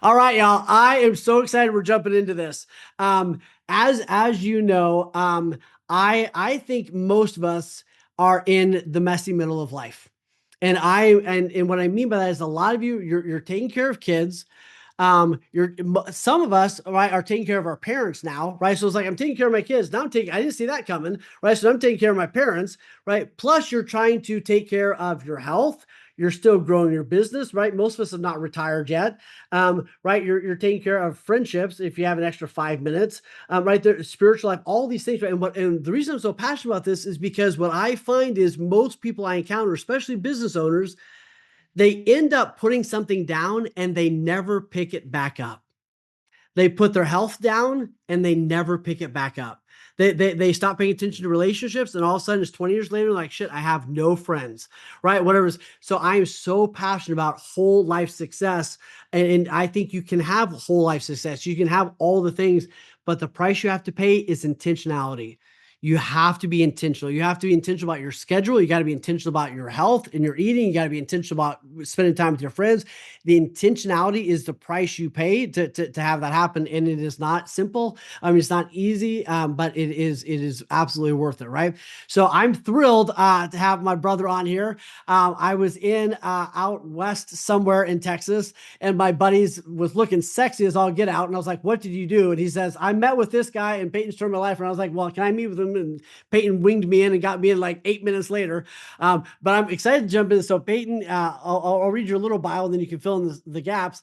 All right, y'all. I am so excited we're jumping into this. As you know, I think most of us are in the messy middle of life. And what I mean by that is a lot of you're taking care of kids. You're some of us, right, are taking care of our parents now, right? So it's like I'm taking care of my kids. Now I didn't see that coming, right? So I'm taking care of my parents, right? Plus you're trying to take care of your health. You're still growing your business, right? Most of us have not retired yet, right? You're taking care of friendships if you have an extra 5 minutes, right? There, spiritual life, all these things, right? And the reason I'm so passionate about this is because what I find is most people I encounter, especially business owners, they end up putting something down and they never pick it back up. They put their health down and they never pick it back up. They stop paying attention to relationships, and all of a sudden it's 20 years later, like, shit, I have no friends, right? Whatever. So I am so passionate about whole life success. And I think you can have whole life success. You can have all the things, but the price you have to pay is intentionality. You have to be intentional. You have to be intentional about your schedule. You got to be intentional about your health and your eating. You got to be intentional about spending time with your friends. The intentionality is the price you pay to have that happen. And it is not simple. I mean, it's not easy, but it is absolutely worth it, right? So I'm thrilled to have my brother on here. I was in out west somewhere in Texas, and my buddies was looking sexy as all get out. And I was like, what did you do? And he says, I met with this guy in Peyton's Story of My Life. And I was like, well, can I meet with him? And Peyton winged me in and got me in like 8 minutes later. But I'm excited to jump in. So Peyton, I'll read your little bio and then you can fill in the gaps.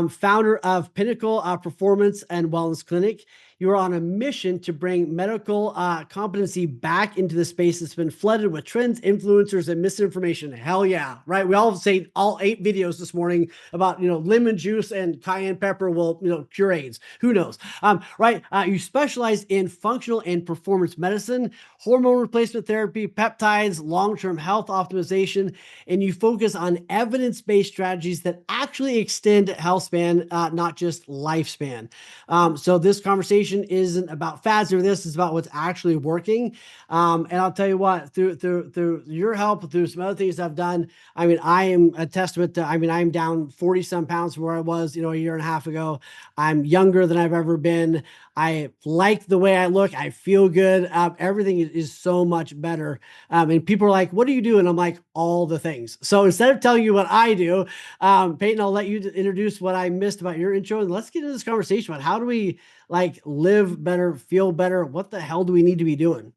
Founder of Pinnacle Performance and Wellness Clinic. You are on a mission to bring medical competency back into the space that's been flooded with trends, influencers, and misinformation. Hell yeah, right? We all say all 8 videos this morning about, lemon juice and cayenne pepper will, cure AIDS. Who knows? Right? You specialize in functional and performance medicine, hormone replacement therapy, peptides, long-term health optimization, and you focus on evidence-based strategies that actually extend health span, not just lifespan. So this conversation isn't about fads or this, is about what's actually working. And I'll tell you what, through your help, through some other things I've done, I mean, I am a testament to, I mean, I'm down 40 some pounds from where I was, a year and a half ago. I'm younger than I've ever been. I like the way I look. I feel good. Everything is so much better. And people are like, what do you do? And I'm like, all the things. So instead of telling you what I do, Peyton, I'll let you introduce what I missed about your intro. And let's get into this conversation about how do we like live better, feel better? What the hell do we need to be doing?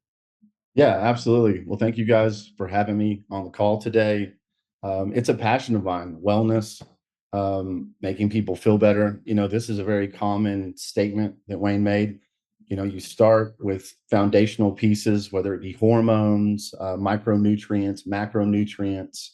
Yeah, absolutely. Well, thank you guys for having me on the call today. It's a passion of mine, wellness, making people feel better. This is a very common statement that Wayne made. You start with foundational pieces, whether it be hormones, micronutrients, macronutrients,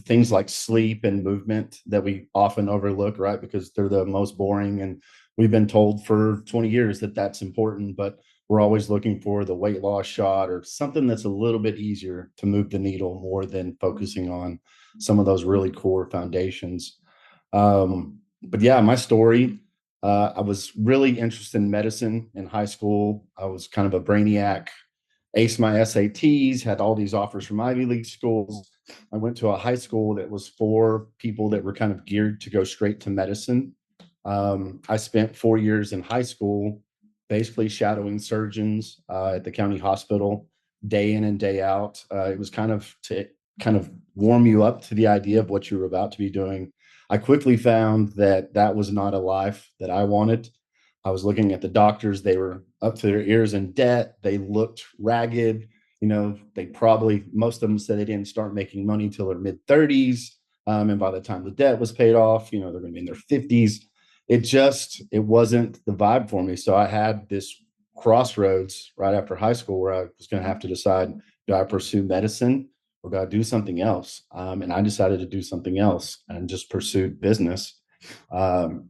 things like sleep and movement that we often overlook, right? Because they're the most boring. And we've been told for 20 years that that's important, but we're always looking for the weight loss shot or something that's a little bit easier to move the needle more than focusing on some of those really core foundations. But yeah, my story, I was really interested in medicine in high school. I was kind of a brainiac, aced my SATs, had all these offers from Ivy League schools. I went to a high school that was for people that were kind of geared to go straight to medicine. I spent 4 years in high school basically shadowing surgeons at the county hospital day in and day out. It was kind of to kind of warm you up to the idea of what you were about to be doing. I quickly found that that was not a life that I wanted. I was looking at the doctors, they were up to their ears in debt. They looked ragged. They probably, most of them said they didn't start making money till their mid 30s. And by the time the debt was paid off, they're going to be in their 50s. It wasn't the vibe for me. So I had this crossroads right after high school where I was going to have to decide, do I pursue medicine or do I do something else? And I decided to do something else and just pursued business um,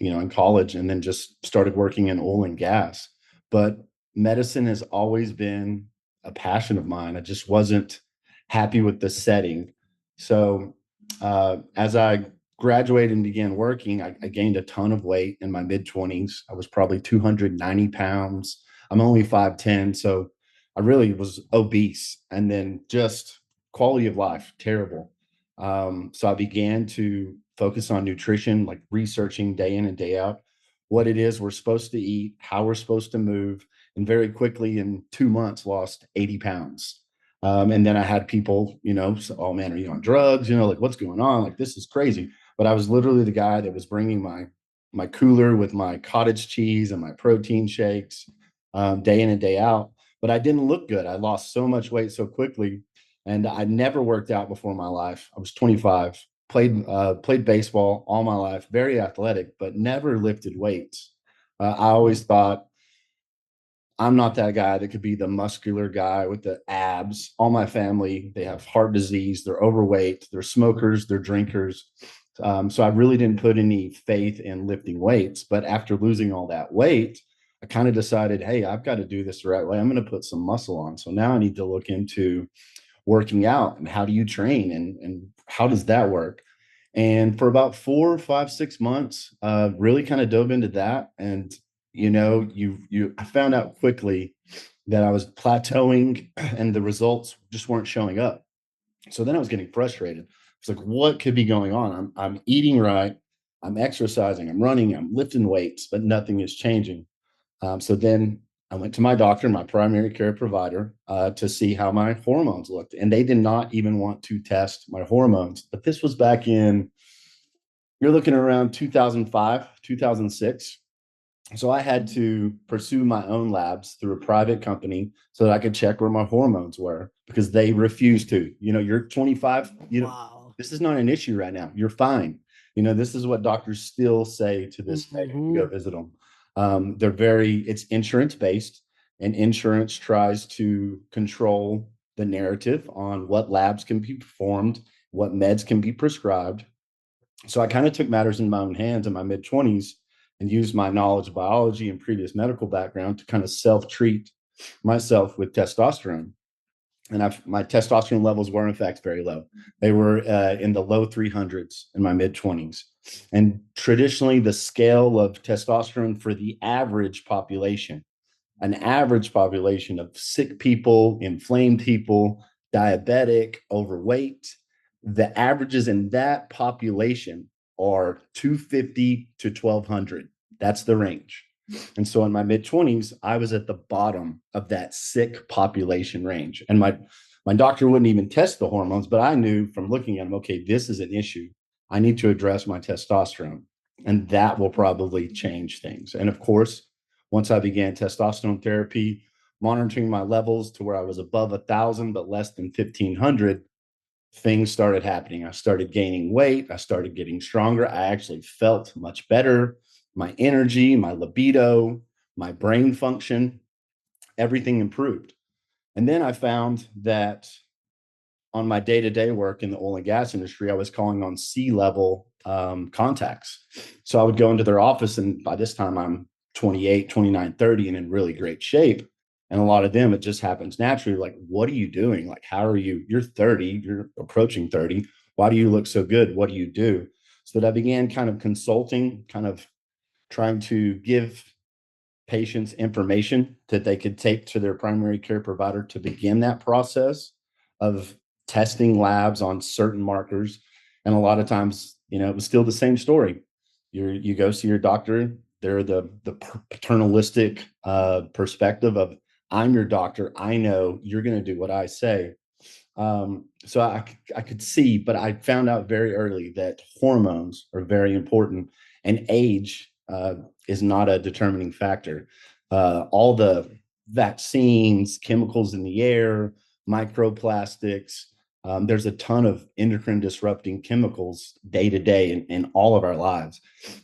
in college, and then just started working in oil and gas. But medicine has always been a passion of mine. I just wasn't happy with the setting. So as I graduated and began working, I gained a ton of weight in my mid 20s. I was probably 290 pounds. I'm only 5'10. So I really was obese. And then just quality of life, terrible. So I began to focus on nutrition, like researching day in and day out what it is we're supposed to eat, how we're supposed to move, and very quickly in 2 months lost 80 pounds. And then I had people, so, oh man, are you on drugs? Like what's going on? Like this is crazy. But I was literally the guy that was bringing my cooler with my cottage cheese and my protein shakes day in and day out. But I didn't look good. I lost so much weight so quickly, and I never worked out before in my life. I was 25, played baseball all my life, very athletic, but never lifted weights. I always thought I'm not that guy that could be the muscular guy with the abs. All my family, they have heart disease, they're overweight, they're smokers, they're drinkers. So I really didn't put any faith in lifting weights. But after losing all that weight, I kind of decided, hey, I've got to do this the right way. I'm going to put some muscle on. So now I need to look into working out and how do you train and how does that work? And for about 4, 5, 6 months, really kind of dove into that. And I found out quickly that I was plateauing and the results just weren't showing up. So then I was getting frustrated. It's like, what could be going on? I'm eating right, I'm exercising, I'm running, I'm lifting weights, but nothing is changing. So then I went to my doctor, my primary care provider, to see how my hormones looked. And they did not even want to test my hormones. But this was back in, you're looking around 2005, 2006. So I had to pursue my own labs through a private company so that I could check where my hormones were because they refused to. You're 25, Wow. this is not an issue right now. You're fine. This is what doctors still say to this day when you go Mm-hmm. visit them. It's insurance based, and insurance tries to control the narrative on what labs can be performed, what meds can be prescribed. So I kind of took matters in my own hands in my mid 20s and used my knowledge of biology and previous medical background to kind of self treat myself with testosterone. And my testosterone levels were, in fact, very low. They were in the low 300s in my mid 20s. And traditionally, the scale of testosterone for the average population, an average population of sick people, inflamed people, diabetic, overweight, the averages in that population are 250 to 1200. That's the range. And so in my mid 20s, I was at the bottom of that sick population range. And my doctor wouldn't even test the hormones, but I knew from looking at them, okay, this is an issue. I need to address my testosterone, and that will probably change things. And of course, once I began testosterone therapy, monitoring my levels to where I was above 1,000 but less than 1,500, things started happening. I started gaining weight. I started getting stronger. I actually felt much better. My energy, my libido, my brain function, everything improved. And then I found that on my day-to-day work in the oil and gas industry, I was calling on C-level contacts. So I would go into their office, and by this time I'm 28, 29, 30, and in really great shape. And a lot of them, it just happens naturally. Like, what are you doing? Like, how are you? You're 30, you're approaching 30. Why do you look so good? What do you do? So that I began kind of consulting, kind of trying to give patients information that they could take to their primary care provider to begin that process of testing labs on certain markers. And a lot of times, it was still the same story. You go see your doctor, they're the paternalistic perspective of, I'm your doctor, I know you're going to do what I say. So I could see, but I found out very early that hormones are very important, and age is not a determining factor. All the vaccines, chemicals in the air, microplastics, there's a ton of endocrine disrupting chemicals day to day in all of our lives.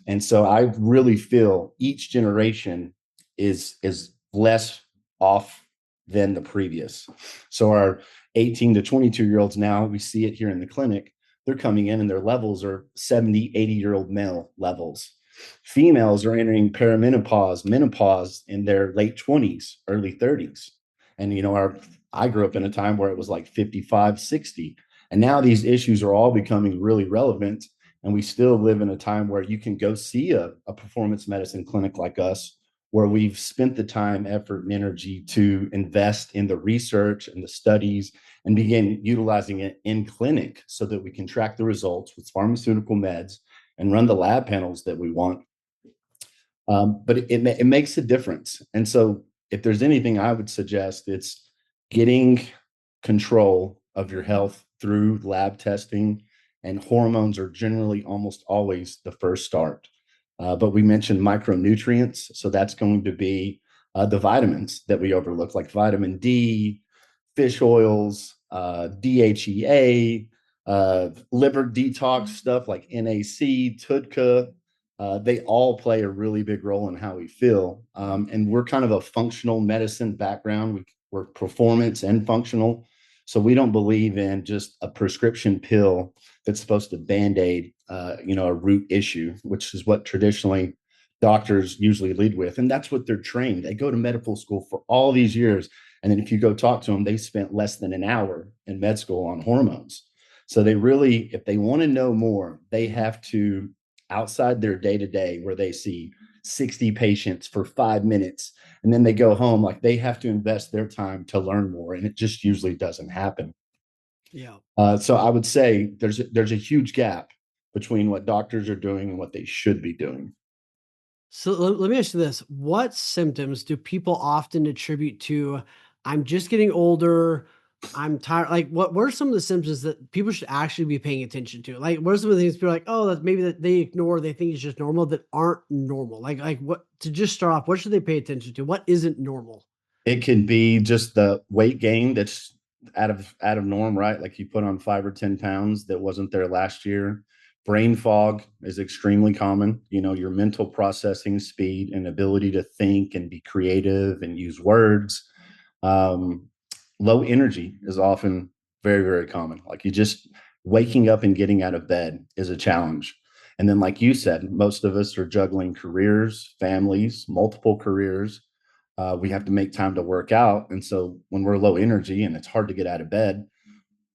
And so I really feel each generation is less off than the previous. So our 18 to 22-year-olds now, we see it here in the clinic, they're coming in and their levels are 70, 80-year-old male levels. Females are entering perimenopause, menopause in their late 20s, early 30s. And, I grew up in a time where it was like 55, 60. And now these issues are all becoming really relevant. And we still live in a time where you can go see a performance medicine clinic like us, where we've spent the time, effort, and energy to invest in the research and the studies and begin utilizing it in clinic so that we can track the results with pharmaceutical meds and run the lab panels that we want. But it makes a difference. And so if there's anything I would suggest, it's getting control of your health through lab testing, and hormones are generally almost always the first start. But we mentioned micronutrients, so that's going to be the vitamins that we overlook, like vitamin D, fish oils, DHEA, liver detox stuff like NAC, TUDCA. They all play a really big role in how we feel. And we're kind of a functional medicine background. We're performance and functional. So we don't believe in just a prescription pill that's supposed to band-aid, a root issue, which is what traditionally doctors usually lead with. And that's what they're trained. They go to medical school for all these years. And then if you go talk to them, they spent less than an hour in med school on hormones. So they really, if they want to know more, they have to outside their day to day where they see 60 patients for 5 minutes and then they go home, like they have to invest their time to learn more. And it just usually doesn't happen. Yeah. So I would say there's a huge gap between what doctors are doing and what they should be doing. So let me ask you this. What symptoms do people often attribute to, I'm just getting older, I'm tired? Like what are some of the symptoms that people should actually be paying attention to? Like what are some of the things people are like, oh, that maybe that they ignore, they think it's just normal that aren't normal? Like what, to just start off, what should they pay attention to? What isn't normal? It can be just the weight gain that's out of norm, right? Like you put on 5 or 10 pounds that wasn't there last year. Brain fog is extremely common. Your mental processing speed and ability to think and be creative and use words. Um, Low energy is often very, very common. Like you just waking up and getting out of bed is a challenge. And then, like you said, most of us are juggling careers, families, multiple careers. We have to make time to work out. And so when we're low energy and it's hard to get out of bed,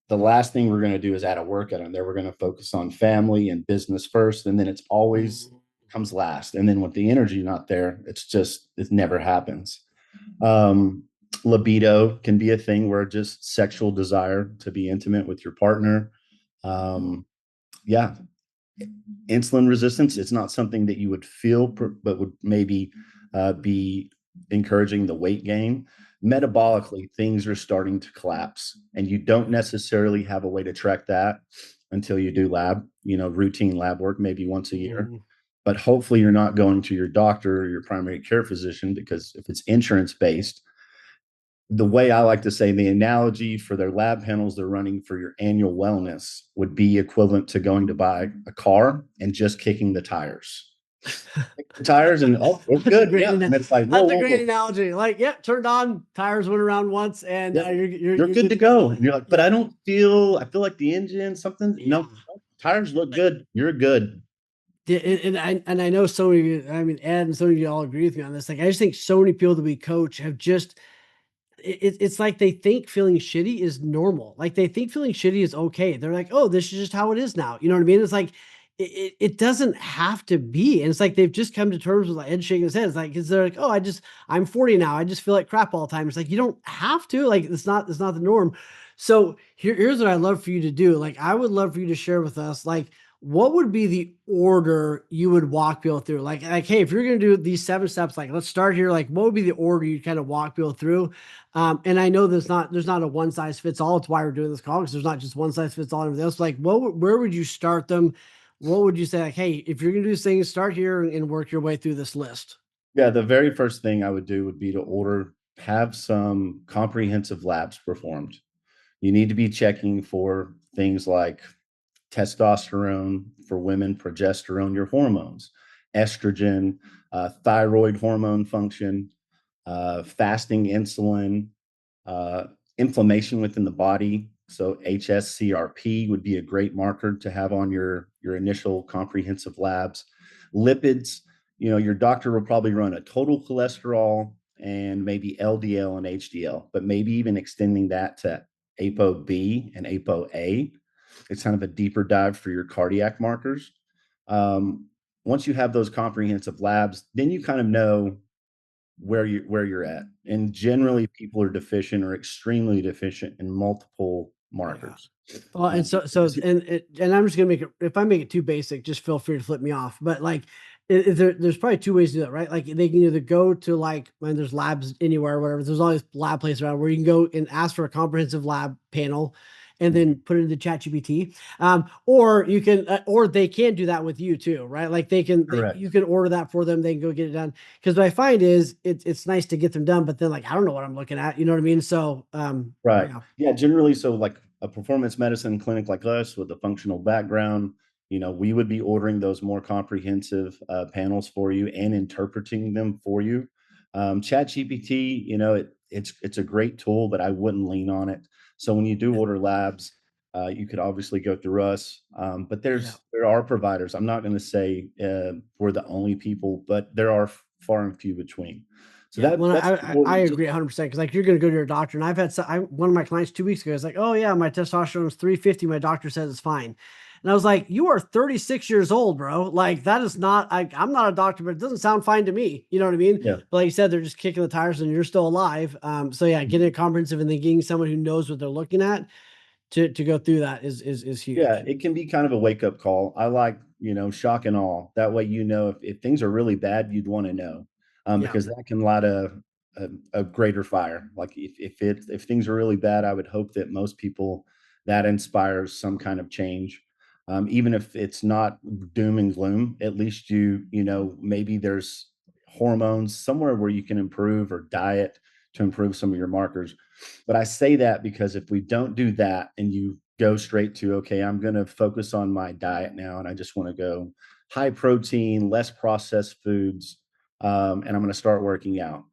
the last thing we're going to do is add a workout on there. We're going to focus on family and business first. And then it's always Mm. comes last. And then with the energy not there, it never happens. Um, Libido can be a thing where just sexual desire to be intimate with your partner. Yeah, insulin resistance, it's not something that you would feel, but would maybe be encouraging the weight gain. Metabolically, things are starting to collapse, and you don't necessarily have a way to track that until you do routine lab work, maybe once a year. Mhm. But hopefully, you're not going to your doctor or your primary care physician, because if it's insurance based, the way I like to say, the analogy for their lab panels they're running for your annual wellness would be equivalent to going to buy a car and just kicking the tires. Kick the tires and oh, we're That's a good. great, Yeah. And it's like, whoa, that's a whoa, great whoa. analogy. Like, yep, turned on, tires went around once, and Yep. You're you're good good to to go. go. And you're like, but Yeah, I feel like the engine, something. yeah. No, tires look good. You're good. Yeah, and I know so many of you, I mean, Ed and so many of you all agree with me on this. Like, I just think so many people that we coach have just it's like they think feeling shitty is normal. Like they think feeling shitty is okay. They're like, oh, this is just how it is now. You know what I mean? It's like it doesn't have to be. And it's like they've just come to terms with like Ed shaking his head. It's like, because they're like, oh, I'm 40 now. I just feel like crap all the time. It's like you don't have to. Like it's not the norm. So here's what I'd love for you to do. Like I would love for you to share with us, like, what would be the order you would walk people through? Like, hey, if you're gonna do these 7 steps, like let's start here. Like, what would be the order you kind of walk people through? And I know there's not a one size fits all. It's why we're doing this call, because there's not just one size fits all and everything else. Like, where would you start them? What would you say? Like, hey, if you're gonna do these things, start here and work your way through this list. Yeah. The very first thing I would do would be to have some comprehensive labs performed. You need to be checking for things like testosterone for women, progesterone, your hormones, estrogen, thyroid hormone function, fasting insulin, uh, inflammation within the body. So HSCRP would be a great marker to have on your initial comprehensive labs. Lipids, your doctor will probably run a total cholesterol and maybe LDL and HDL, but maybe even extending that to ApoB and ApoA. It's kind of a deeper dive for your cardiac markers. Um, Once you have those comprehensive labs, then you kind of know where you're at. And Yeah. generally, people are deficient or extremely deficient in multiple Yeah. markers. Well, and Because and I'm just gonna make it. If I make it too basic, just feel free to flip me off. But like, there's probably two ways to do that, right? Like they can either go to like when there's labs anywhere, or whatever. There's always lab places around where you can go and ask for a comprehensive lab panel, and then put it into ChatGPT. Or you can, or they can do that with you too, right? Like you correct. can order that for them. They can go get it done. Because what I find is it's nice to get them done, but then like I don't know what I'm looking at. You know what I mean? So Right. yeah, Yeah, generally, so like a performance medicine clinic like us with a functional background, we would be ordering those more comprehensive panels for you and interpreting them for you. ChatGPT, it's a great tool, but I wouldn't lean on it. So when you do order labs, you could obviously go through us, but yeah. there are providers. I'm not going to say we're the only people, but there are far and few between. So Yeah, well, that's I important. agree 100% because like you're going to go to your doctor, and I've had one of my clients 2 weeks ago is like, oh yeah, my testosterone is 350. My doctor says it's fine, and I was like, you are 36 years old, bro. Like that is not. I'm not a doctor, but it doesn't sound fine to me. You know what I mean? Yeah. But like you said, they're just kicking the tires, and you're still alive. So yeah, getting a comprehensive and then getting someone who knows what they're looking at to go through that is Yeah, huge. it can be kind of a wake up call. I like, shock and awe. That way, if things are really bad, you'd want to know, Yeah, because that can light a greater fire. Like if things are really bad, I would hope that most people that inspires some kind of change, even if it's not doom and gloom. At least maybe there's hormones somewhere where you can improve or diet to improve some of your markers. But I say that because if we don't do that and you go straight to, okay, I'm going to focus on my diet now and I just want to go high protein, less processed foods, and I'm going to start working out.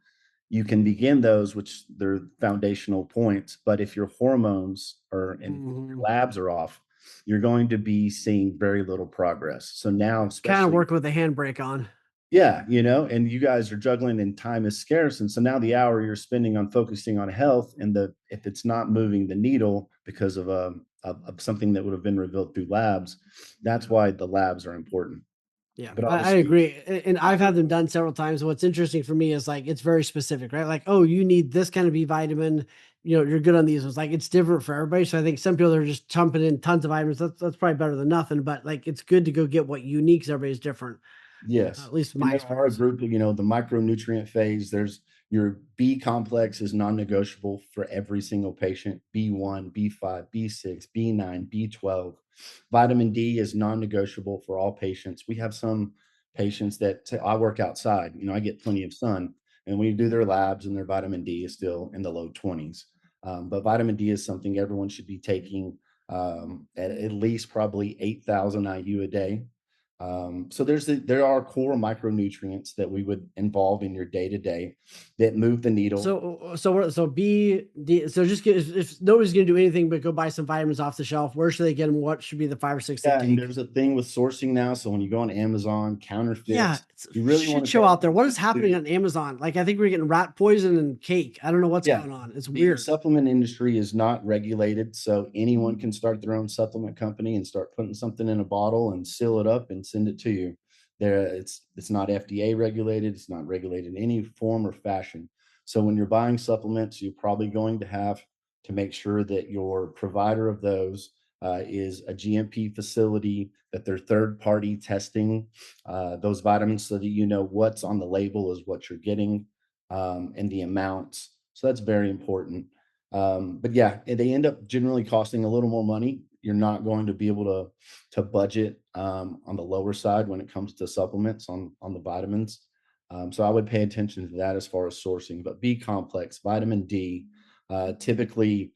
You can begin those, which they're foundational points. But if your hormones and your hmm labs are off, you're going to be seeing very little progress. So now, kind of especially working with a handbrake on. yeah, and you guys are juggling and time is scarce. And so now the hour you're spending on focusing on health and if it's not moving the needle because of something that would have been revealed through labs, that's why the labs are important. Yeah, But I obviously, agree. And I've had them done several times. What's interesting for me is like it's very specific, right? Like, oh, you need this kind of B vitamin. You're good on these. It's like it's different for everybody. So I think some people are just chumping in tons of vitamins. That's probably better than nothing. But like it's good to go get what unique. 'Cause everybody's different. yes. At least in And my there are a experience. group of, the micronutrient phase. There's your B complex is non-negotiable for every single patient. B1, B5, B6, B9, B12. Vitamin D is non-negotiable for all patients. We have some patients that say, I work outside, I get plenty of sun. And we do their labs and their vitamin D is still in the low 20s. But vitamin D is something everyone should be taking at least probably 8,000 IU a day. So there are core micronutrients that we would involve in your day to day that move the needle. So B D. So just get if nobody's gonna do anything but go buy some vitamins off the shelf. Where should they get them? What should be the 5 or 6 they Yeah, and take? there's a thing with sourcing now. So when you go on Amazon, Yeah, counterfeits, it's a you really want shit to pay show out there. What is attention happening to. on Amazon? Like I think we're getting rat poison and cake. I don't know what's Yeah. going on. It's The weird. supplement industry is not regulated, so anyone can start their own supplement company and start putting something in a bottle and seal it up and send it to you. It's not FDA regulated, it's not regulated in any form or fashion. So when you're buying supplements, you're probably going to have to make sure that your provider of those is a GMP facility, that they're third party testing those vitamins so that you know what's on the label is what you're getting, and the amounts. So that's very important. But yeah, they end up generally costing a little more money. You're not going to be able to budget on the lower side when it comes to supplements on the vitamins. So I would pay attention to that as far as sourcing. But B complex, vitamin D, typically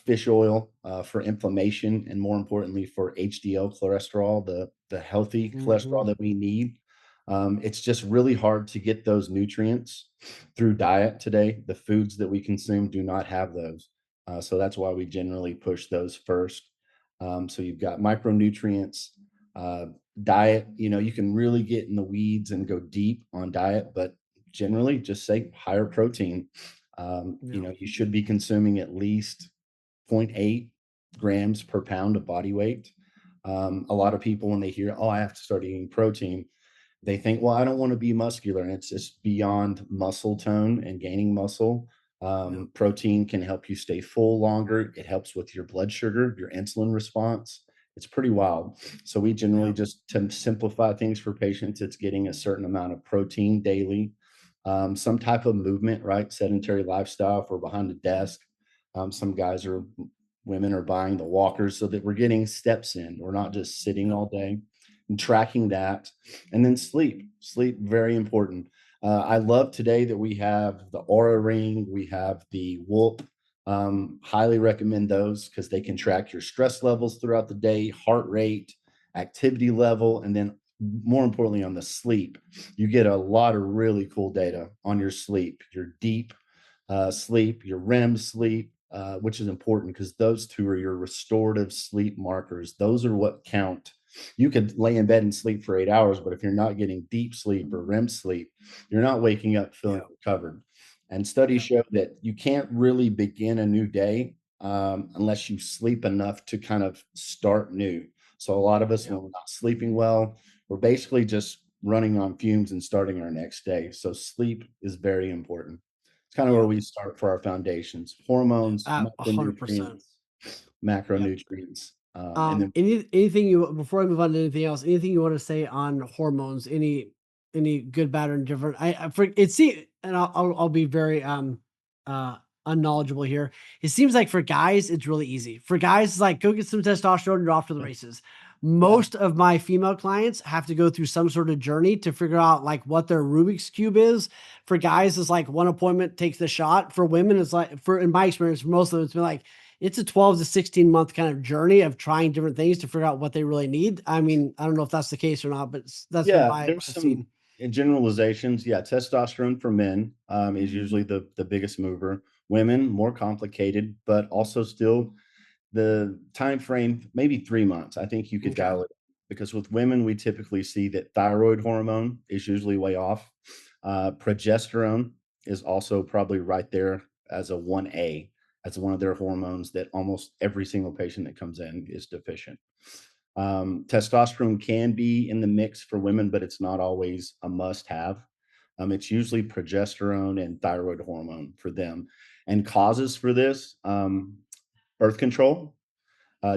fish oil for inflammation, and more importantly for HDL cholesterol, the healthy cholesterol Mhm. that we need. It's just really hard to get those nutrients through diet today. The foods that we consume do not have those. So that's why we generally push those first. So you've got micronutrients, uh, diet. You can really get in the weeds and go deep on diet, but generally just say higher protein. Yeah. You should be consuming at least zero point 0.8 grams per pound of body weight. A lot of people, when they hear, oh, I have to start eating protein, they think, well, I don't want to be muscular. And it's just beyond muscle tone and gaining muscle. Yeah. Protein can help you stay full longer. It helps with your blood sugar, your insulin response. It's pretty wild. So we generally Yeah. just to simplify things for patients, it's getting a certain amount of protein daily, some type of movement, right? Sedentary lifestyle if we're behind a desk. Some guys or women are buying the walkers so that we're getting steps in. We're not just sitting Yeah. all day and tracking that. And then sleep. Sleep, very important. I love today that we have the Aura Ring, we have the Whoop. Highly recommend those because they can track your stress levels throughout the day, heart rate, activity level, and then more importantly on the sleep. You get a lot of really cool data on your sleep, your deep sleep, your REM sleep, which is important because those two are your restorative sleep markers. Those are what count. You could lay in bed and sleep for 8 hours, but if you're not getting deep sleep or REM sleep, you're not waking up feeling Yeah. recovered. And studies Yeah. show that you can't really begin a new day unless you sleep enough to kind of start new. So a lot of us, Yeah. when we're not sleeping well, we're basically just running on fumes and starting our next day. So sleep is very important. It's kind of where Yeah. we start for our foundations: hormones, 100%. micronutrients, Yep. macronutrients, and then Anything you before I move on to anything else, anything you want to say on hormones? Any good, bad, or indifferent? I for it see, and I'll be very uh unknowledgeable here. It seems like for guys, it's really easy. For guys, it's like go get some testosterone and you're off to the races. yeah, Most of my female clients have to go through some sort of journey to figure out like what their Rubik's cube is. For guys, it's like one appointment takes the shot. For women, it's like for in my experience, for most of them, it's been like it's a 12 to 16 month kind of journey of trying different things to figure out what they really need. I mean, I don't know if that's the case or not, but that's been yeah. what There's I've some seen. generalizations. Yeah, testosterone for men is usually the biggest mover. Women more complicated, but also still the time frame, maybe 3 months. I think you could Okay. dial it because with women, we typically see that thyroid hormone is usually way off. Progesterone is also probably right there as a 1A. That's one of their hormones that almost every single patient that comes in is deficient. Testosterone can be in the mix for women, but it's not always a must have. It's usually progesterone and thyroid hormone for them. And causes for this, birth control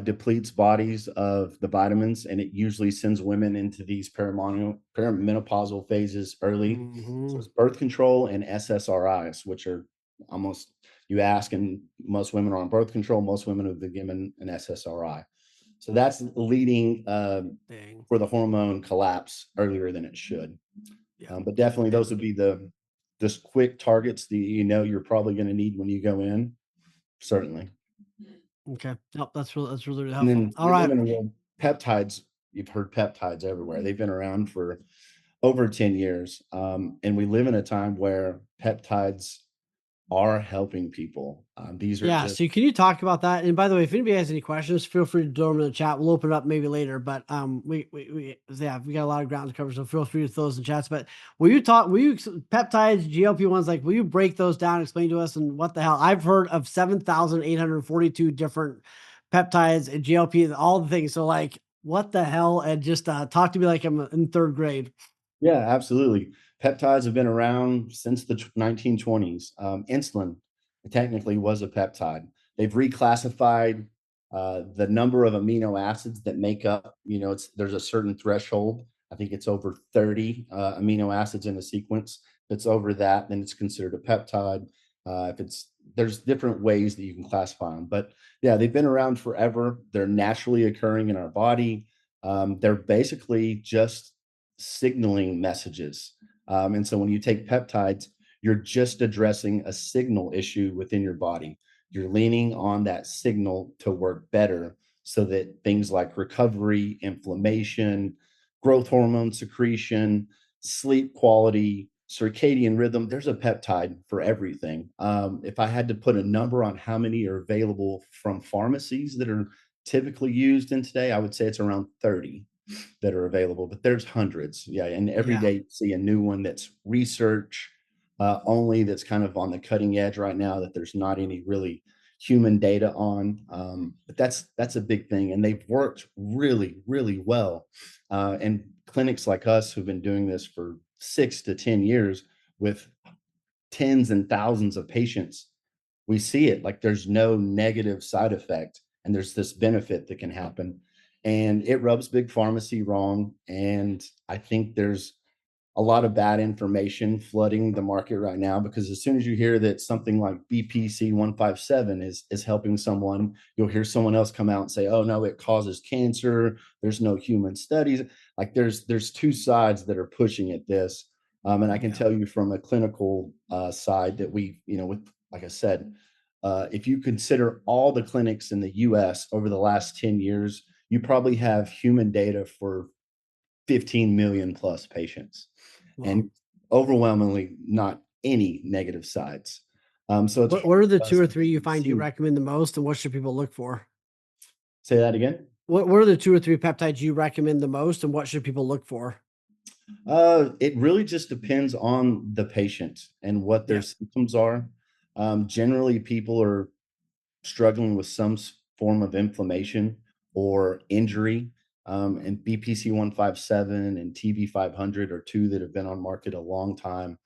depletes bodies of the vitamins, and it usually sends women into these perimenopausal phases early. So Hmm. it's birth control and SSRIs, which are almost you ask, and most women are on birth control. Most women have been given an SSRI. So that's leading Dang. for the hormone collapse earlier than it should. Yeah. But definitely, And those would be the just quick targets that you know you're probably going to need when you go in. Certainly. okay. Nope, that's really, really And helpful. then All we live right. in a world peptides, you've heard peptides everywhere. They've been around for over 10 years. And we live in a time where peptides are helping people. These are Yeah. just So can you talk about that? And by the way, if anybody has any questions, feel free to throw them in the chat. We'll open it up maybe later, but we got a lot of ground to cover, so feel free to throw those in chats. But will you peptides, GLP-1s, like will you break those down, explain to us and what the hell? I've heard of 7,842 different peptides and GLP, all the things. So like what the hell? And just talk to me like I'm in third grade. yeah, absolutely. Peptides have been around since the 1920s. Insulin technically was a peptide. They've reclassified the number of amino acids that make up, there's a certain threshold. I think it's over 30 amino acids in a sequence. If it's over that, then it's considered a peptide. If it's There's different ways that you can classify them, but yeah, they've been around forever. They're naturally occurring in our body. They're basically just signaling messages. And so when you take peptides, you're just addressing a signal issue within your body. You're leaning on that signal to work better so that things like recovery, inflammation, growth hormone secretion, sleep quality, circadian rhythm, there's a peptide for everything. If I had to put a number on how many are available from pharmacies that are typically used in today, I would say it's around 30 that are available, but there's hundreds. Yeah, and every Yeah. day you see a new one that's research only, that's kind of on the cutting edge right now, that there's not any really human data on. But that's a big thing, and they've worked really, really well. And clinics like us who've been doing this for 6 to 10 years with tens and thousands of patients we see it. Like there's no negative side effect, and there's this benefit that can happen. And it rubs big pharmacy wrong. And I think there's a lot of bad information flooding the market right now, because as soon as you hear that something like BPC 157 is helping someone, you'll hear someone else come out and say, oh no, it causes cancer, there's no human studies. Like there's two sides that are pushing at this. And I can Yeah. tell you from a clinical side that we, with, like I said, if you consider all the clinics in the US over the last 10 years, you probably have human data for 15 million plus patients, Wow. and overwhelmingly not any negative sides. So it's hard What are the for two us or to three you find you see. recommend the most, and what should people look for? Say that again. What are the two or three peptides you recommend the most, and what should people look for? It really just depends on the patient and what their Yeah. symptoms are. Generally, people are struggling with some form of inflammation or injury. And BPC 157 and TB 500 are two that have been on market a long time.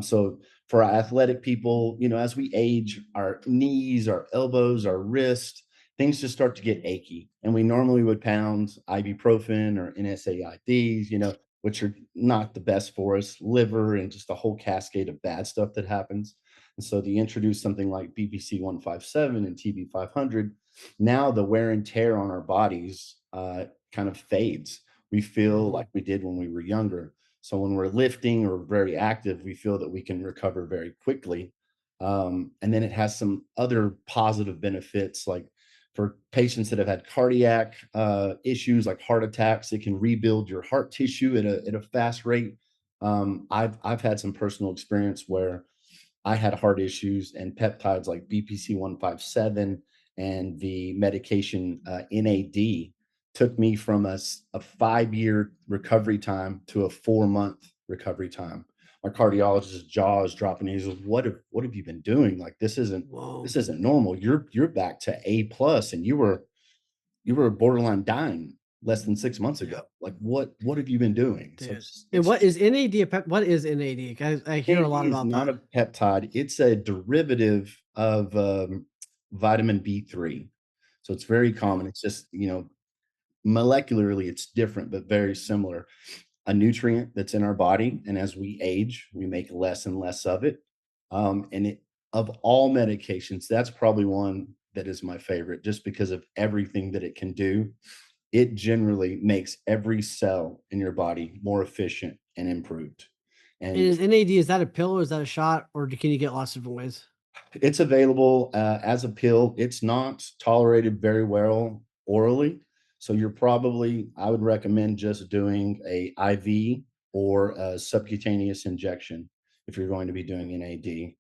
So for our athletic people, as we age, our knees, our elbows, our wrists, things just start to get achy. And we normally would pound ibuprofen or NSAIDs, which are not the best for us, liver, and just a whole cascade of bad stuff that happens. And so they introduce something like BBC 157 and TB 500. Now the wear and tear on our bodies kind of fades. We feel Mhm. like we did when we were younger. So when we're lifting or very active, we feel that we can recover very quickly. And then it has some other positive benefits, like for patients that have had cardiac issues like heart attacks, it can rebuild your heart tissue at a fast rate. I've had some personal experience where I had heart issues, and peptides like BPC 157 and the medication NAD took me from a 5 year recovery time to a 4 month recovery time. My cardiologist's jaw is dropping. He's like, what have you been doing? Like Whoa. this isn't normal. You're back to A plus, and you were borderline dying less than 6 months Yeah. ago. Like what have you been doing? So Dude. it's And it's what just is NAD? What is NAD? I hear a lot NAD is about not that. a peptide. It's a derivative of vitamin B3. So it's very Okay. common. It's just, molecularly, it's different, but very similar. A nutrient that's in our body. And as we age, we make less and less of it. Of all medications, that's probably one that is my favorite just because of everything that it can do. It generally makes every cell in your body more efficient and improved. And And is NAD, is that a pill or is that a shot, or can you get lots of different ways? it's available as a pill. It's not tolerated very well orally. So I would recommend just doing a IV or a subcutaneous injection if you're going to be doing NAD.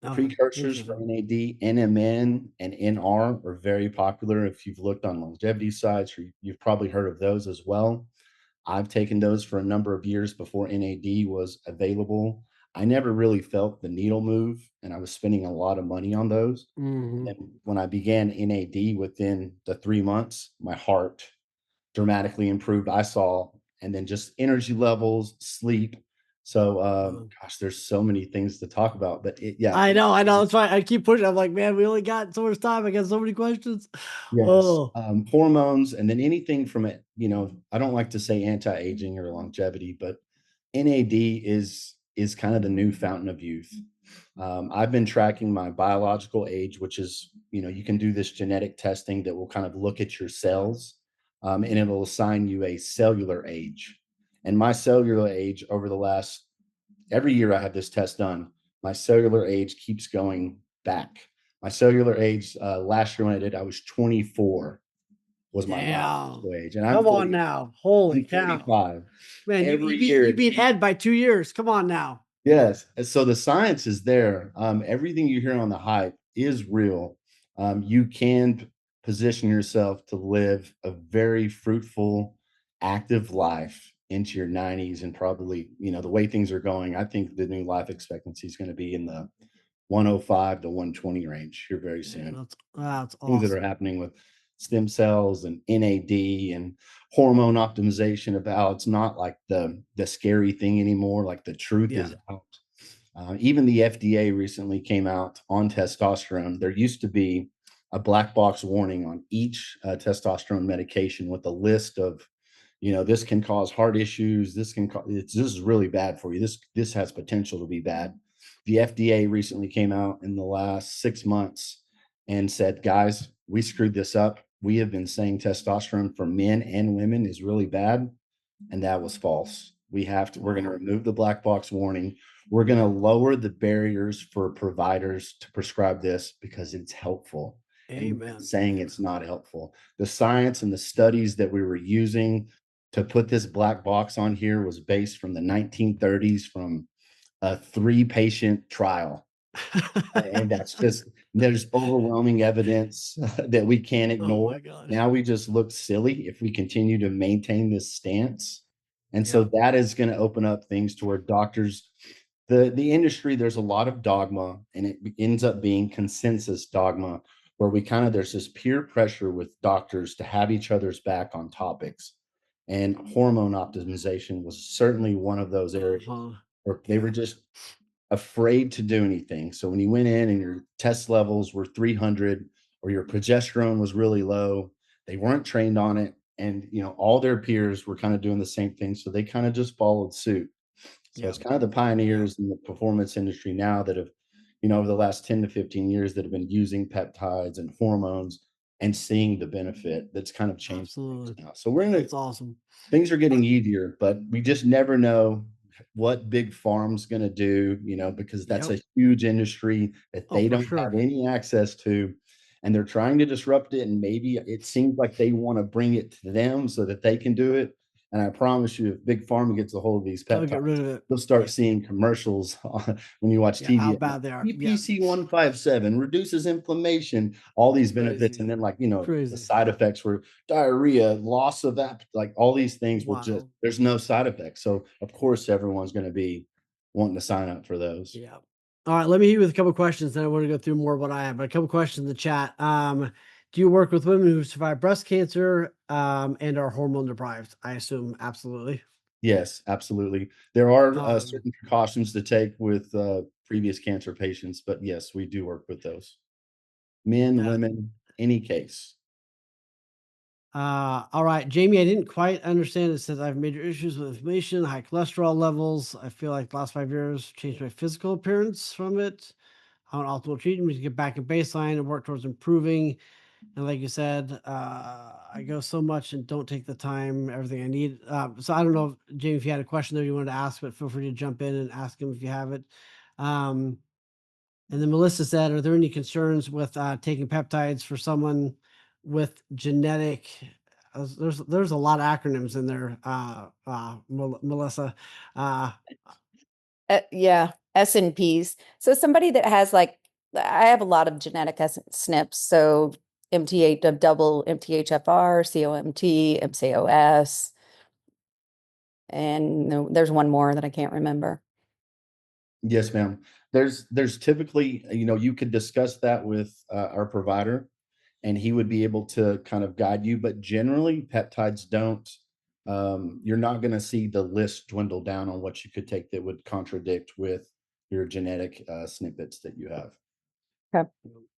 Oh, Precursors for interesting. NAD, NMN, and NR are very popular. If you've looked on longevity sites, or you've probably heard of those as well. I've taken those for a number of years before NAD was available. I never really felt the needle move, and I was spending a lot of money on those. And Hmm. then when I began NAD within the 3 months, my heart dramatically improved. I saw, and then just energy levels, sleep. So, gosh, there's so many things to talk about, but yeah, I know, I know. That's why I keep pushing. I'm like, man, we only got so much time. I got so many questions. yes, Oh, hormones, and then anything from it. I don't like to say anti-aging or longevity, but NAD is kind of the new fountain of youth. I've been tracking my biological age, which is, you can do this genetic testing that will kind of look at your cells, and it'll assign you a cellular age. And my cellular age over the last every year I have this test done, my cellular age keeps going back. My cellular age last year when I did, I was 24 was my damn. biological age, and I'm Come on 40. now. Holy I'm cow. 45. Man, Every you year beat Ed by 2 years. Come on now. yes. And so the science is there. Everything you hear on the hype is real. You can position yourself to live a very fruitful, active life into your 90s, and probably, the way things are going, I think the new life expectancy is going to be in the 105 to 120 range here very Man, soon. that's Things that are awesome. happening with stem cells and NAD and hormone optimization, of how it's not like the scary thing anymore. Like the truth Yeah. is out. Even the FDA recently came out on testosterone. There used to be a black box warning on each testosterone medication with a list of, this can cause heart issues. This is really bad for you. This has potential to be bad. The FDA recently came out in the last 6 months and said, guys, we screwed this up. We have been saying testosterone for men and women is really bad, and that was false. We're going to Wow. remove the black box warning. We're going to lower the barriers for providers to prescribe this because it's helpful. And we've been Amen. saying it's not helpful. The science and the studies that we were using to put this black box on here was based from the 1930s from a 3-patient trial. And there's overwhelming evidence that we can't Oh ignore. my gosh. Now we just look silly if we continue to maintain this stance. And so Yep. that is going to open up things to where doctors, the industry, there's a lot of dogma, and it ends up being consensus dogma, where there's this peer pressure with doctors to have each other's back on topics. And hormone optimization was certainly one of those areas Uh-huh. where they were Yeah. just afraid to do anything. So when you went in and your test levels were 300 or your progesterone was really low, they weren't trained on it. And, all their peers were kind of doing the same thing. So they kind of just followed suit. So it's Yep. kind of the Yep. pioneers in the performance industry now that have, over the last 10 to 15 years that have been using peptides and hormones and seeing the benefit that's kind of changed things Absolutely. now. So we're in a That's awesome. things are getting easier, but we just never know what big farm's going to do, because that's Yep. a huge industry that Oh, they for don't have sure. any access to. And they're trying to disrupt it. And maybe it seems like they want to bring it to them so that they can do it. And I promise you, if Big Pharma gets a hold of these They'll peptides, get rid of it. you'll start Yeah. seeing commercials when you watch Yeah. How TV. bad they are. Yeah. EPC 157 reduces inflammation, all these benefits. Crazy. And then, the Crazy. side effects were diarrhea, loss of that, like all these things will just, Wild. there's no side effects. So, of course, everyone's going to be wanting to sign up for those. Yeah. All right. Let me hit you with a couple questions. Then I want to go through more of what I have, but a couple questions in the chat. Do you work with women who survived breast cancer and are hormone deprived? I assume absolutely. Yes, absolutely. There are Um, certain precautions to take with previous cancer patients, but yes, we do work with those men, yeah. women, any case. All right, Jamie, I didn't quite understand. It says I have major issues with inflammation, high cholesterol levels. I feel like the last 5 years changed my physical appearance from it. I want optimal treatment to get back in baseline and work towards improving. And like you said, I go so much and don't take the time, everything I need. So I don't know, if, Jamie, if you had a question there you wanted to ask, but feel free to jump in and ask him if you have it. Um, and then Melissa said, are there any concerns with taking peptides for someone with genetic? There's a lot of acronyms in there, Melissa. Uh, Yeah, S&Ps. So somebody that has I have a lot of genetic SNPs. So MTH of double MTHFR, COMT, MCOS, and there's one more that I can't remember. Yes, ma'am. There's typically, you could discuss that with our provider, and he would be able to kind of guide you. But generally, peptides don't. You're not going to see the list dwindle down on what you could take that would contradict with your genetic snippets that you have. Okay,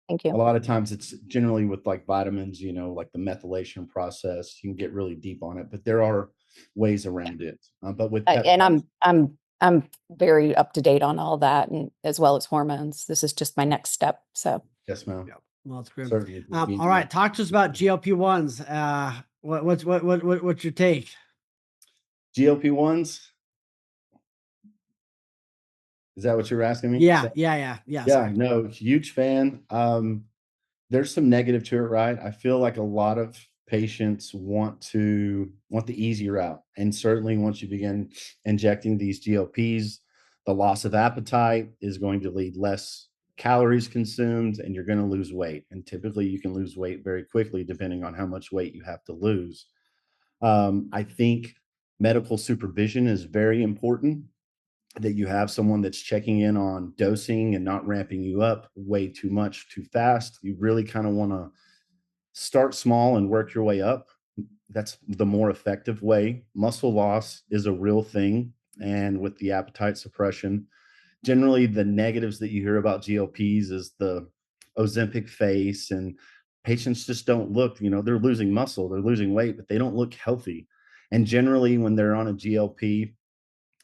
thank A you. lot of times, it's generally with like vitamins, like the methylation process. You can get really deep on it, but there are ways around it. But with And peptides, I'm very up to date on all that, and as well as hormones. This is just my next step. So yes, ma'am. yeah, well, that's great. Certainly. Just being All right, talk to us about GLP-1s. What's your take? GLP-1s. Is that what you were asking me? Yeah. Yeah, Sorry. no, huge fan. There's some negative to it, right? I feel like a lot of patients want the easy route. And certainly once you begin injecting these GLPs, the loss of appetite is going to lead less calories consumed and you're going to lose weight. And typically you can lose weight very quickly depending on how much weight you have to lose. I think medical supervision is very important, that you have someone that's checking in on dosing and not ramping you up way too much too fast. You really kind of want to start small and work your way up. That's the more effective way. Muscle loss is a real thing. And with the appetite suppression, generally the negatives that you hear about GLPs is the Ozempic face, and patients just don't look, they're losing muscle, they're losing weight, but they don't look healthy. And generally, when they're on a GLP,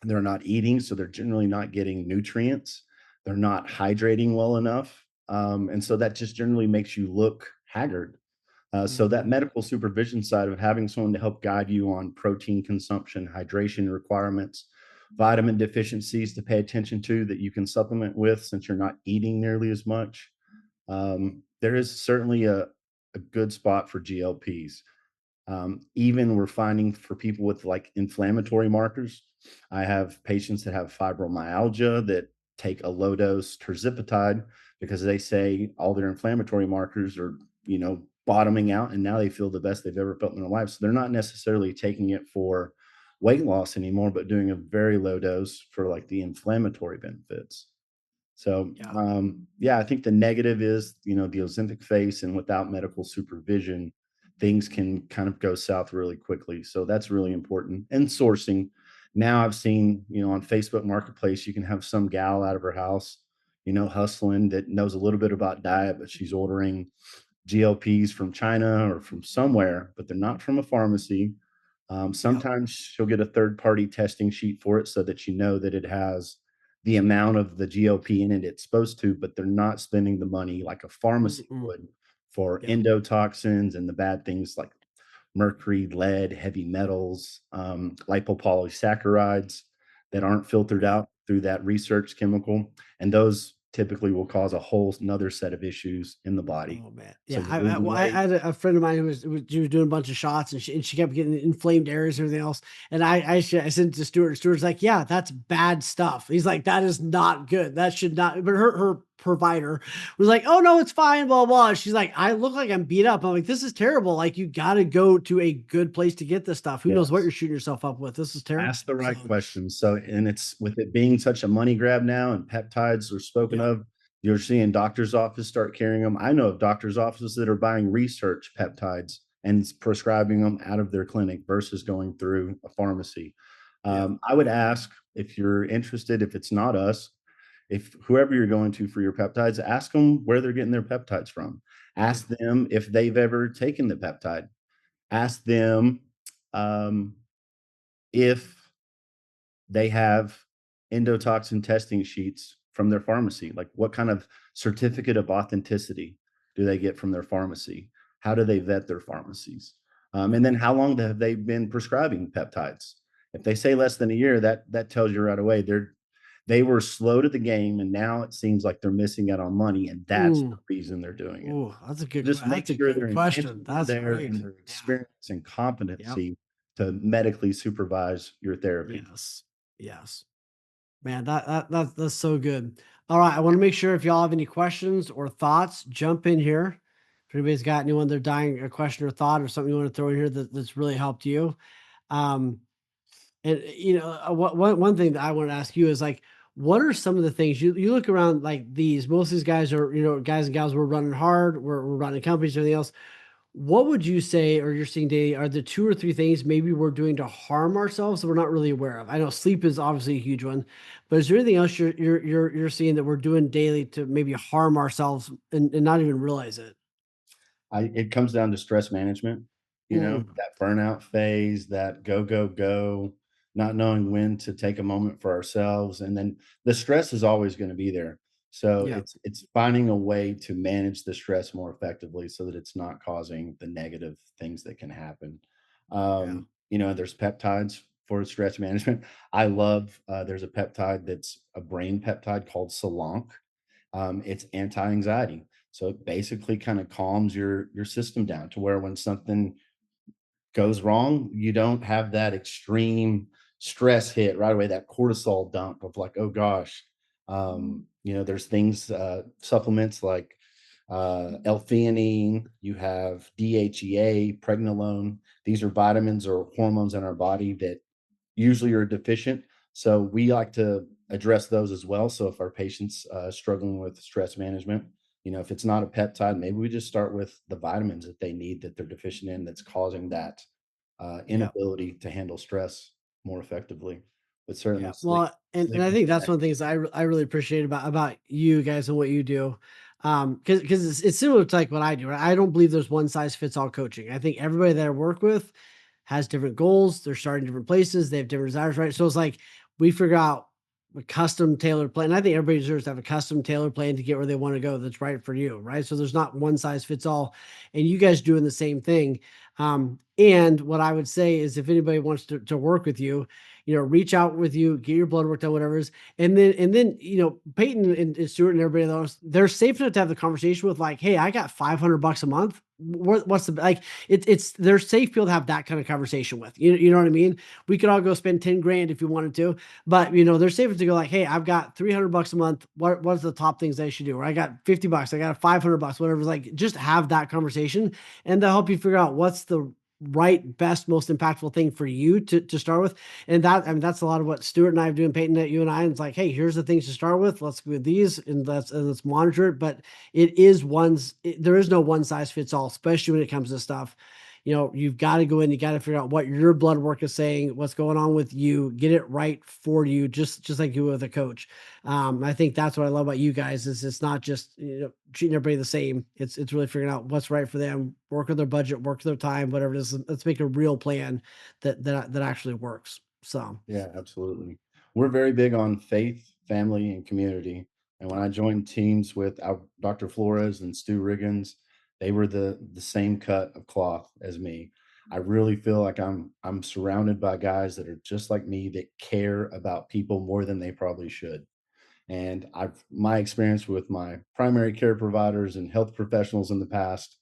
they're not eating, so they're generally not getting nutrients. They're not hydrating well enough. And so that just generally makes you look haggard. So that Mhm. medical supervision side of having someone to help guide you on protein consumption, hydration requirements, vitamin deficiencies to pay attention to that you can supplement with since you're not eating nearly as much. There is certainly a good spot for GLPs. Even we're finding for people with like inflammatory markers. I have patients that have fibromyalgia that take a low dose terzipatide because they say all their inflammatory markers are, bottoming out, and now they feel the best they've ever felt in their life. So they're not necessarily taking it for weight loss anymore, but doing a very low dose for like the inflammatory benefits. So, Yeah. yeah, I think the negative is, the Ozempic face, and without medical supervision, things can kind of go south really quickly. So that's really important. And sourcing. Now I've seen, on Facebook Marketplace, you can have some gal out of her house, hustling that knows a little bit about diet, but she's ordering GLPs from China or from somewhere, but they're not from a pharmacy. Yep. Sometimes she'll get a third party testing sheet for it so that you know that it has the amount of the GLP in it it's supposed to, but they're not spending the money like a pharmacy Mm-mm. would for Yeah. endotoxins and the bad things like mercury, lead, heavy metals, lipopolysaccharides that aren't filtered Yeah. out through that research chemical. And those typically will cause a whole another set of issues in the body. Oh man, So yeah. you're I losing well, I weight. had a friend of mine she was doing a bunch of shots, and she kept getting inflamed areas and everything else. And I sent it to Stuart. And Stuart's like, yeah, that's bad stuff. He's like, that is not good. That should not. But her provider was like, oh no, it's fine. Blah blah. She's like, I look like I'm beat up. I'm like, this is terrible. Like you got to go to a good place to get this stuff. Who knows what you're Yes. shooting yourself up with? This is terrible. Ask the So right questions. So, and it's with it being such a money grab now, and peptides are spoken yeah. of, you're seeing doctor's offices start carrying them. I know of doctor's offices that are buying research peptides and prescribing them out of their clinic versus going through a pharmacy. Yeah. I would ask if you're interested, if it's not us, if whoever you're going to for your peptides, ask them where they're getting their peptides from. Yeah. Ask them if they've ever taken the peptide. Ask them um, if they have endotoxin testing sheets from their pharmacy. Like, what kind of certificate of authenticity do they get from their pharmacy? How do they vet their pharmacies? Yeah. And then how long have they been prescribing peptides? If they say less than a year, that tells you right away they were slow to the game, and now it seems like they're missing out on money, and that's the Mm. reason they're doing it. Oh, Just make that's a sure good their question. intentions are That's there great. and their Yeah. experience and Yep. competency to medically supervise your therapy. Yes. Yes. Man, that's so good. All right. I want to make sure if y'all have any questions or thoughts, jump in here. If anybody's got anyone they're dying a question or thought or something you want to throw in here that's really helped you. Um, and one thing that I want to ask you is like, what are some of the things you look around like these? Most of these guys are, guys and gals, we're running hard, we're running companies, everything else. What would you say, or you're seeing daily, are the two or three things maybe we're doing to harm ourselves that we're not really aware of? I know sleep is obviously a huge one, but is there anything else you're seeing that we're doing daily to maybe harm ourselves and not even realize it? It comes down to stress management, Mm, that burnout phase, that go, go, go, not knowing when to take a moment for ourselves. And then the stress is always going to be there. So yeah, it's finding a way to manage the stress more effectively so that it's not causing the negative things that can happen. yeah, There's peptides for stress management. I love there's a peptide that's a brain peptide called Solank. It's anti-anxiety. So it basically kind of calms your system down to where when something goes wrong, you don't have that extreme stress hit right away, that cortisol dump of like, oh gosh. There's things, supplements like L-theanine, you have DHEA, pregnenolone. These are vitamins or hormones in our body that usually are deficient. So we like to address those as well. So if our patients struggling with stress management, if it's not a peptide, maybe we just start with the vitamins that they need that they're deficient in that's causing that yeah. inability to handle stress more effectively. but certainly Yeah. sleep Well, and I sleeping think that's one of the connection. things I really appreciate about you guys and what you do. Because it's similar to like what I do, right? I don't believe there's one size fits all coaching. I think everybody that I work with has different goals. They're starting different places. They have different desires, right? So it's like we figure out a custom tailored plan. And I think everybody deserves to have a custom tailored plan to get where they want to go that's right for you, right? So there's not one size fits all. And you guys doing the same thing. And what I would say is if anybody wants to work with you, reach out with you, get your blood work done, whatever it is. And then, Peyton and Stuart and everybody else, they're safe enough to have the conversation with like, hey, I got $500 a month. What's the like? It's they're safe people to have that kind of conversation with. You know what I mean? We could all go spend 10 grand if you wanted to, but they're safe enough to go like, hey, I've got $300 a month. What's the top things I should do? Or I got $50, I got $500, whatever. Like, just have that conversation, and they'll help you figure out what's the right, best, most impactful thing for you to start with. And that's a lot of what Stuart and I are doing, Peyton, that you and I, and it's like, hey, here's the things to start with. Let's go with these and let's monitor it. But there is no one size fits all, especially when it comes to stuff. You've got to go in, you got to figure out what your blood work is saying, what's going on with you, get it right for you, just like you would with a coach. I think that's what I love about you guys is it's not just treating everybody the same. It's really figuring out what's right for them, work with their budget, work with their time, whatever it is. Let's make a real plan that actually works. So Yeah, absolutely. We're very big on faith, family, and community. And when I joined teams with Dr. Flores and Stu Riggins, they were the same cut of cloth as me. I really feel like I'm surrounded by guys that are just like me that care about people more than they probably should. And I've my experience with my primary care providers and health professionals in the past,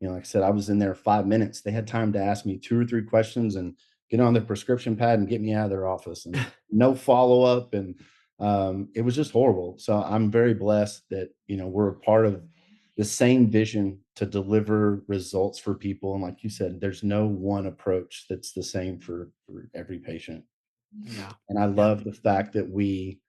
like I said, I was in there 5 minutes. They had time to ask me 2 or 3 questions and get on their prescription pad and get me out of their office, and no follow up. And it was just horrible. So I'm very blessed that we're a part of the same vision to deliver results for people. And like you said, there's no one approach that's the same for every patient. yeah, And I yeah, love the fact that we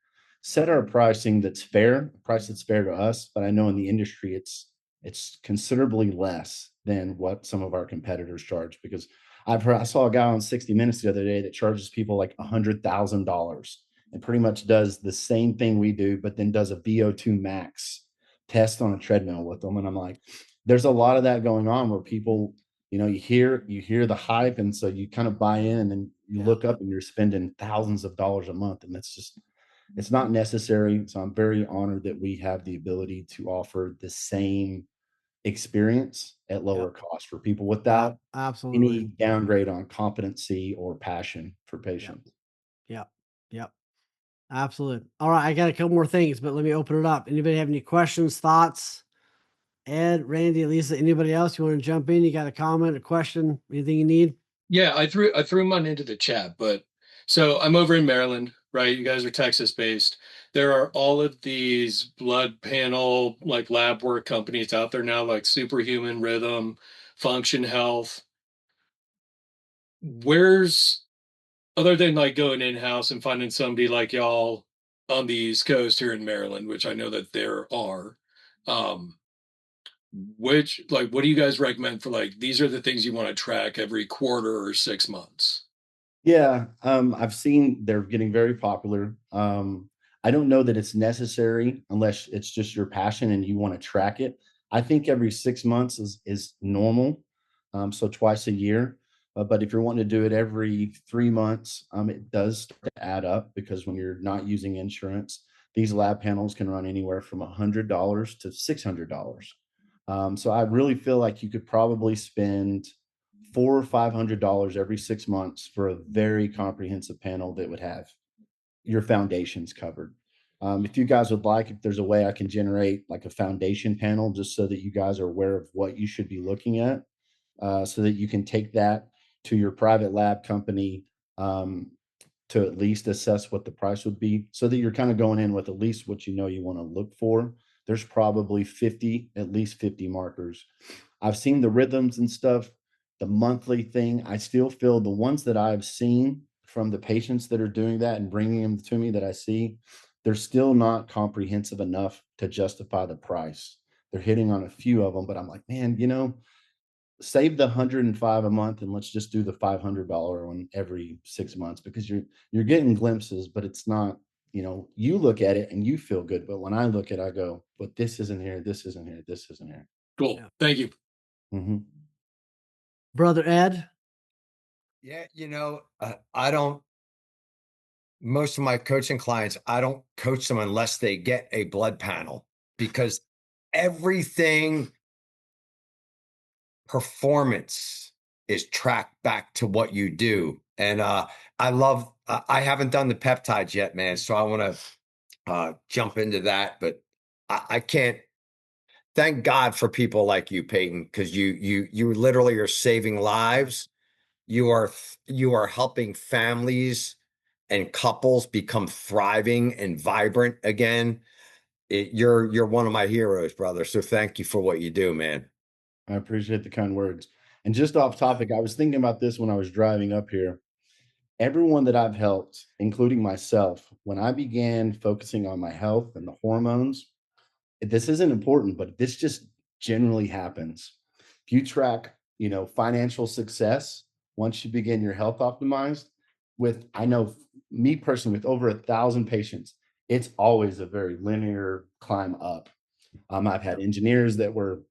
set our pricing that's fair, a price that's fair to us, but I know in the industry it's considerably less than what some of our competitors charge because I saw a guy on 60 Minutes the other day that charges people like $100,000 and pretty much does the same thing we do, but then does a VO2 max test on a treadmill with them. And I'm like, there's a lot of that going on where people you hear the hype, and so you kind of buy in, and then you yeah, look up and you're spending thousands of dollars a month, and it's not necessary. So I'm very honored that we have the ability to offer the same experience at yeah, lower cost for people without absolutely. any downgrade on competency or passion for Yep, patients. yep, yep. Absolutely. All right, I got a couple more things, but let me open it up. Anybody have any questions, thoughts? Ed, Randy, Lisa, anybody else? You want to jump in? You got a comment, a question, anything you need? Yeah, I threw mine into the chat, but so I'm over in Maryland, right? You guys are Texas based. There are all of these blood panel like lab work companies out there now, like Superhuman Rhythm, Function Health. Where's other than like going in-house and finding somebody like y'all on the East Coast here in Maryland, which I know that there are, um, which like what do you guys recommend for like these are the things you want to track every quarter or 6 months? Yeah, I've seen they're getting very popular. I don't know that it's necessary unless it's just your passion and you want to track it. I think every 6 months is normal, so twice a year. But if you're wanting to do it every 3 months, it does start to add up because when you're not using insurance, these lab panels can run anywhere from $100 to $600. So I really feel like you could probably spend $400 or $500 every 6 months for a very comprehensive panel that would have your foundations covered. If you guys would like, if there's a way I can generate like a foundation panel just so that you guys are aware of what you should be looking at, so that you can take that to your private lab company, um, to at least assess what the price would be so that you're kind of going in with at least what you want to look for. There's probably at least 50 markers. I've seen the rhythms and stuff, the monthly thing. I still feel the ones that I've seen from the patients that are doing that and bringing them to me that I see, they're still not comprehensive enough to justify the price. They're hitting on a few of them, but I'm like, man, save the 105 a month and let's just do the $500 one every 6 months, because you're getting glimpses, but it's not, you look at it and you feel good. But when I look at it, I go, but this isn't here, this isn't here, this isn't here. Cool. Yeah. Thank you. Hmm. Brother Ed. Yeah, I don't, most of my coaching clients, I don't coach them unless they get a blood panel, because everything performance is tracked back to what you do. And I haven't done the peptides yet, man. So I want to jump into that, but I can't. Thank God for people like you, Peyton, because you literally are saving lives. You are helping families and couples become thriving and vibrant again. You're one of my heroes, brother. So thank you for what you do, man. I appreciate the kind words. And just off topic, I was thinking about this when I was driving up here. Everyone that I've helped, including myself, when I began focusing on my health and the hormones, this isn't important, but this just generally happens. If you track, financial success, once you begin your health optimized, I know me personally, with over 1,000 patients, it's always a very linear climb up. I've had engineers that were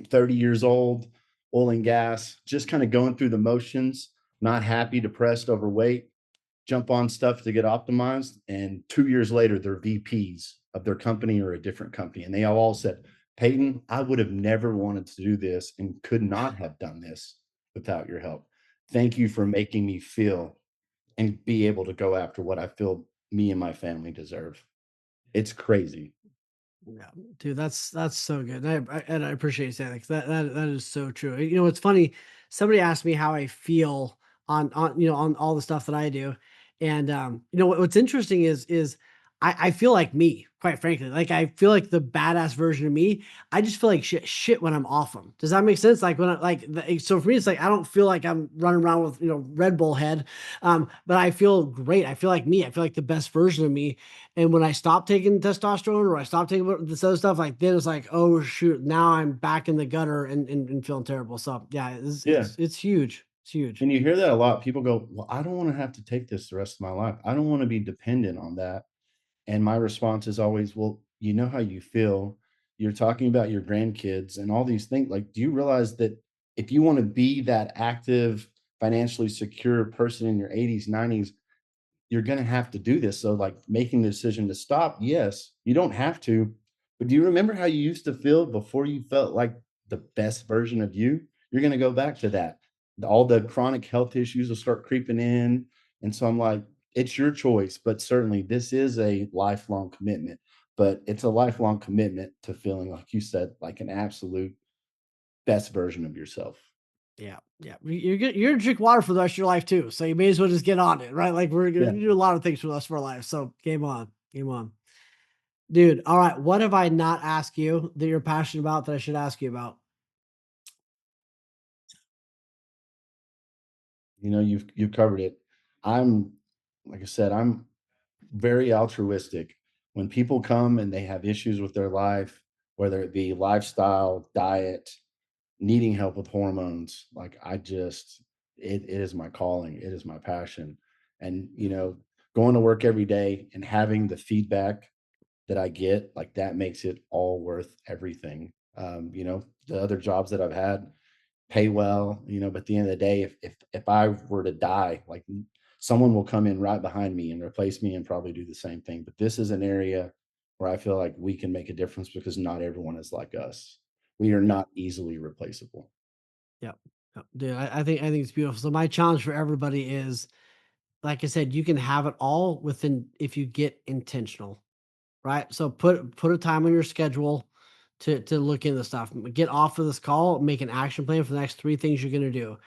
30 years old, oil and gas, just kind of going through the motions, not happy, depressed, overweight, jump on stuff to get optimized. And 2 years later, they're VPs of their company or a different company. And they all said, Peyton, I would have never wanted to do this and could not have done this without your help. Thank you for making me feel and be able to go after what I feel me and my family deserve. It's crazy. Yeah, dude, that's so good. And I appreciate you saying that, 'cause that is so true. It's funny. Somebody asked me how I feel on all the stuff that I do, and what's interesting is I feel like me, quite frankly. Like I feel like the badass version of me. I just feel like shit when I'm off them. Does that make sense? Like when I so for me, it's like I don't feel like I'm running around with Red Bull head, but I feel great. I feel like me. I feel like the best version of me. And when I stopped taking testosterone or I stopped taking this other stuff, like then it's like, oh shoot, now I'm back in the gutter and feeling terrible. So yeah, Yeah. it's huge. It's huge. And you hear that a lot. People go, well, I don't want to have to take this the rest of my life. I don't want to be dependent on that. And my response is always, well, you know how you feel. You're talking about your grandkids and all these things. Like, do you realize that if you want to be that active, financially secure person in your 80s, 90s, you're going to have to do this. So, like making the decision to stop, yes, you don't have to. But do you remember how you used to feel before you felt like the best version of you? You're going to go back to that. All the chronic health issues will start creeping in. And so I'm like, it's your choice, but certainly this is a lifelong commitment. But it's a lifelong commitment to feeling, like you said, like an absolute best version of yourself. Yeah, yeah. You're gonna drink water for the rest of your life too. So you may as well just get on it, right? Like we're gonna Yeah. do a lot of things for the rest of our life. So game on, dude. All right, what have I not asked you that you're passionate about that I should ask you about? You've covered it. I'm, like I said, I'm very altruistic. When people come and they have issues with their life, whether it be lifestyle, diet, needing help with hormones, like it is my calling. It is my passion. And, going to work every day and having the feedback that I get, like that makes it all worth everything. The other jobs that I've had pay well, but at the end of the day, if I were to die, like someone will come in right behind me and replace me and probably do the same thing. But this is an area where I feel like we can make a difference because not everyone is like us. We are Yeah, not easily replaceable. yeah, yeah. Dude. I think it's beautiful. So my challenge for everybody is, like I said, you can have it all within if you get intentional. Right? So put a time on your schedule to look into stuff. Get off of this call, make an action plan for the next 3 things you're gonna do.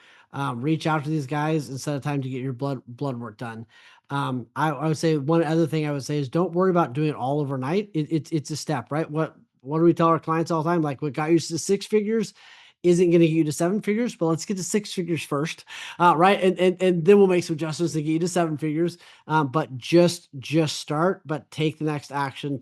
Reach out to these guys and set a time to get your blood work done. I would say one other thing I would say is don't worry about doing it all overnight. It's a step, right? What do we tell our clients all the time? Like what got you to 6 figures isn't going to get you to 7 figures, but let's get to 6 figures first. Right. And then we'll make some adjustments to get you to 7 figures. But just start, but take the next action,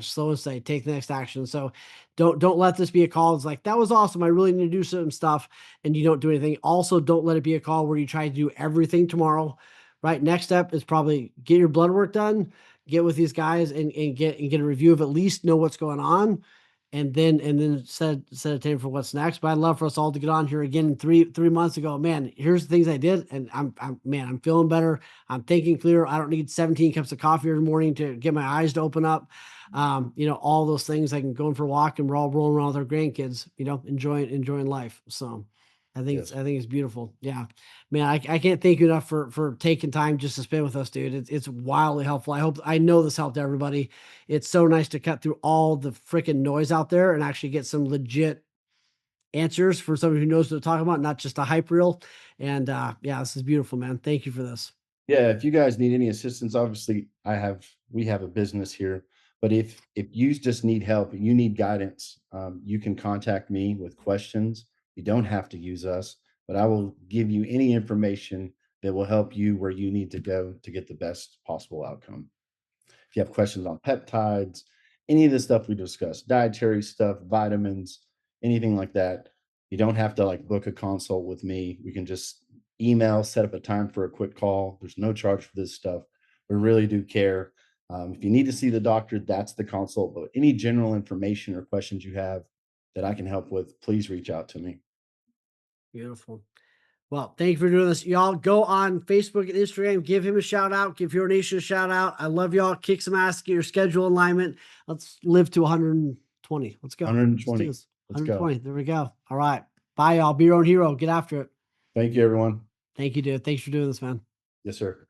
slow and steady, take the next action. So don't let this be a call. It's like, that was awesome. I really need to do some stuff. And you don't do anything. Also, don't let it be a call where you try to do everything tomorrow. Right. Next step is probably get your blood work done, get with these guys and get a review of, at least know what's going on. And then set a table for what's next. But I'd love for us all to get on here again 3 months ago. Man, here's the things I did. And I'm feeling better. I'm thinking clearer. I don't need 17 cups of coffee every morning to get my eyes to open up. All those things. I can go in for a walk and we're all rolling around with our grandkids, enjoying life. So I think it's beautiful. Yeah, man, I can't thank you enough for taking time just to spend with us, dude. It's wildly helpful. I know this helped everybody. It's so nice to cut through all the freaking noise out there and actually get some legit answers for somebody who knows what they're talking about, not just a hype reel. And this is beautiful, man. Thank you for this. Yeah, if you guys need any assistance, obviously we have a business here, but if you just need help, you need guidance, you can contact me with questions. You don't have to use us, but I will give you any information that will help you where you need to go to get the best possible outcome. If you have questions on peptides, any of the stuff we discussed, dietary stuff, vitamins, anything like that, you don't have to like book a consult with me. We can just email, set up a time for a quick call. There's no charge for this stuff. We really do care. If you need to see the doctor, that's the consult. But any general information or questions you have that I can help with, please reach out to me. Beautiful. Well, thank you for doing this. Y'all go on Facebook and Instagram, give him a shout out, give your nation a shout out. I love y'all. Kick some ass, get your schedule alignment. Let's live to 120. Let's go. 120. Let's 120. go. There we go. All right. Bye, y'all. Be your own hero. Get after it. Thank you, everyone. Thank you, dude. Thanks for doing this, man. Yes, sir.